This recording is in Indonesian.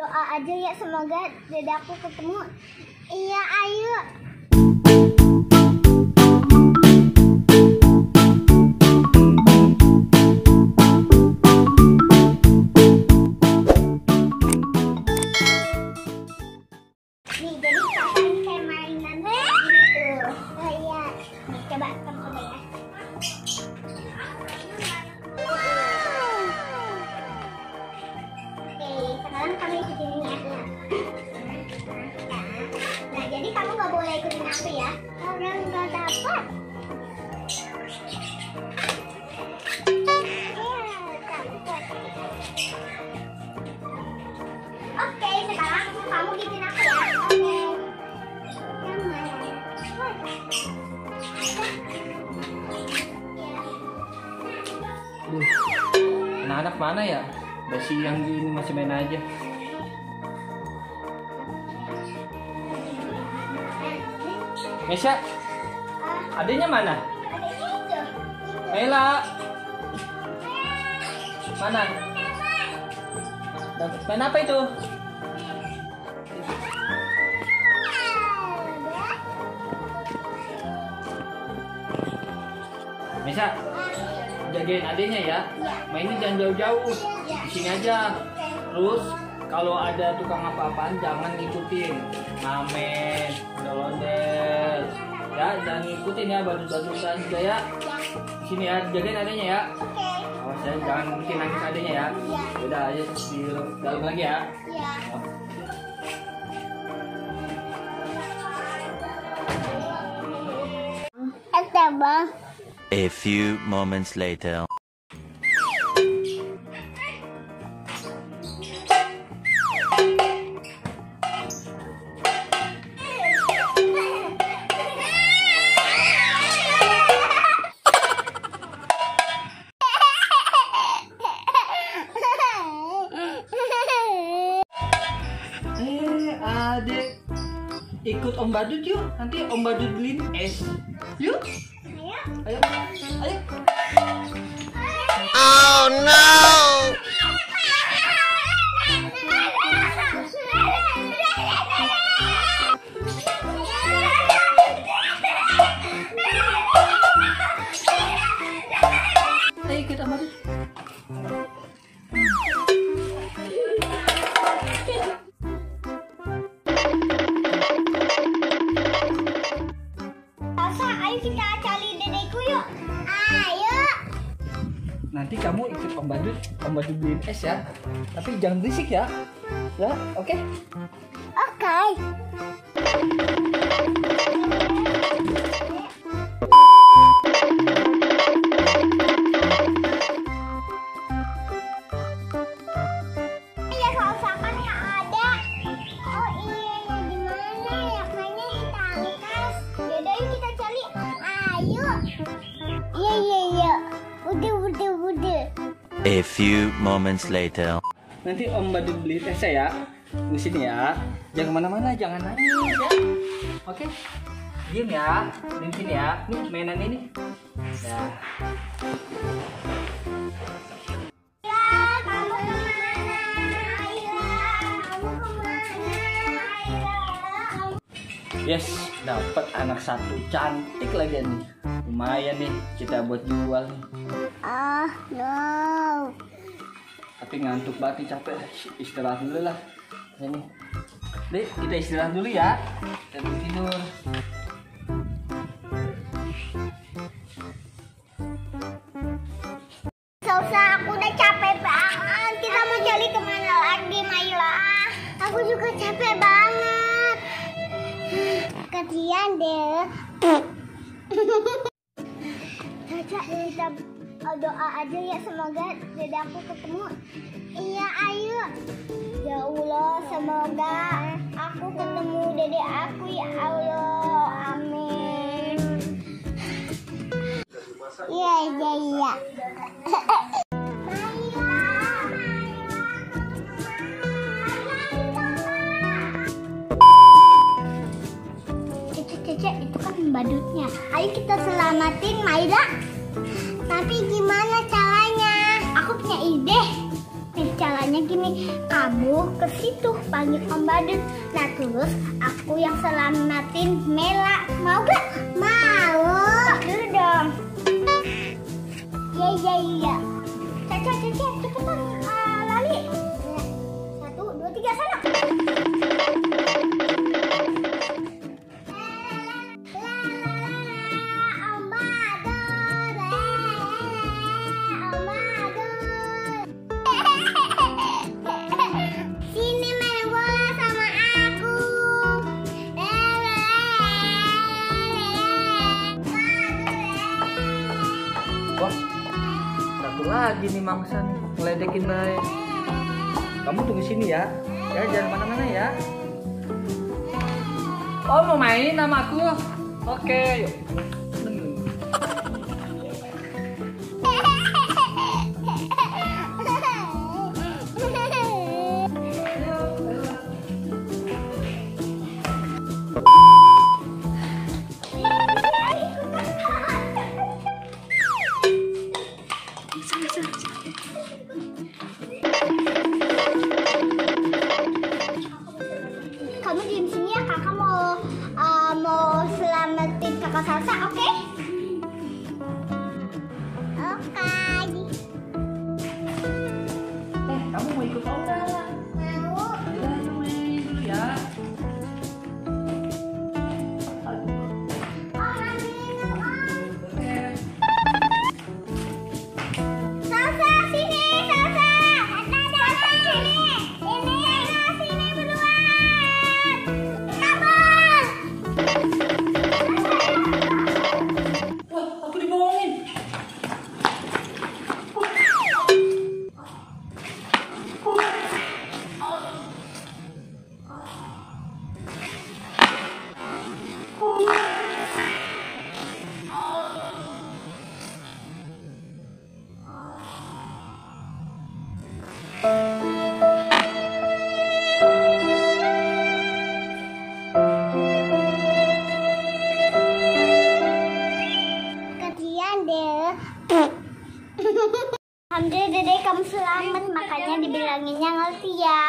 Doa aja ya, semoga dedaku ketemu. Iya, ayo. Nih, jadi kayak mainan gitu. Oh iya, nih coba kamu coba ya. Sekarang kamu ikutin ini ya. Nah, jadi kamu nggak boleh ikutin aku ya. Orang nggak dapat. Oke, sekarang kamu ikutin aku ya. Anak-anak mana ya? Udah siang gini masih main aja. Mesya, adanya mana? Ella, mana? Main apa itu? Mesya, jagain adanya ya. Mainnya jangan jauh-jauh. Di sini aja. Terus kalau ada tukang apa-apaan jangan ngikutin. Ngamen, ondel-ondel. Ya, jangan ngikutin ya, badut-badutan juga ya. Di sini ya, jagain adanya ya. Awas ya, jangan bikin nangis adanya ya. Udah aja di dalam lagi ya. A few moments later. Adik, ikut Om Badut yuk. Nanti Om Badut beliin es. Yuk. Ayo, ayo. Oh no! Ayo ikut Om Badut. Ayo kita cari dedekku yuk. Ayo. Nanti kamu ikut Om Badut beliin es ya. Tapi jangan berisik ya. Ya, oke? Oke. Iya, soal-soal yang ada. Oh iya, ya gimana ya? Kayaknya di tangkas. Yaudah yuk kita cari. Ayo. Iya. Udah. A few moments later. Nanti Om Badut beliin es ya. Di sini ya. Jangan kemana-mana, jangan nangis ya. Oke? Diam ya. Di sini ya. Nih mainan ini. Ya. Kamu kemana? Ayo. Kamu kemana? Yes, dapat anak satu cantik lagi nih. Lumayan nih kita buat jual nih. No. Tapi ngantuk banget nih, capek. Istirahat dulu lah. Ini. Dek, kita istirahat dulu ya. Kita dulu tidur. Selesai, aku udah capek banget. Kita mau cari kemana lagi, Maila? Aku juga capek banget. Kasihan deh. Caca, kita doa aja ya, semoga dedaku ketemu. Iya, ayo. Ya Allah, semoga aku ketemu dede aku ya Allah. Amin. Iya. Cece, itu kan badutnya. Ayo kita selamatin Maila. Tapi gimana caranya? Aku punya ide. Nih caranya. Makanya gini, kamu ke situ panggil Om Badut. Nah terus aku yang selamatin Mela. Mau gak? Mau. Dulu dong. Iya. Caca, cepetan. Lali. 1, 2, 3, sana. Wah, satu lagi nih mangsa nih, ngeledekin baik. Kamu tunggu sini ya, jangan mana-mana ya. Oh, mau main sama aku? Oke, yuk. Kamu diem sini ya, kakak mau selamatin kakak Salsa, oke? Oke. Kamu mau ikut Om nggak? Mau. Ya, main dulu ya. Salsa, sini, Salsa. Salsa, sini. Ini, sini beruan. Kabur. Wah, aku dibohongin. Kasihan deh. Alhamdulillah Dede kamu selamat, makanya dibilanginnya ngerti ya.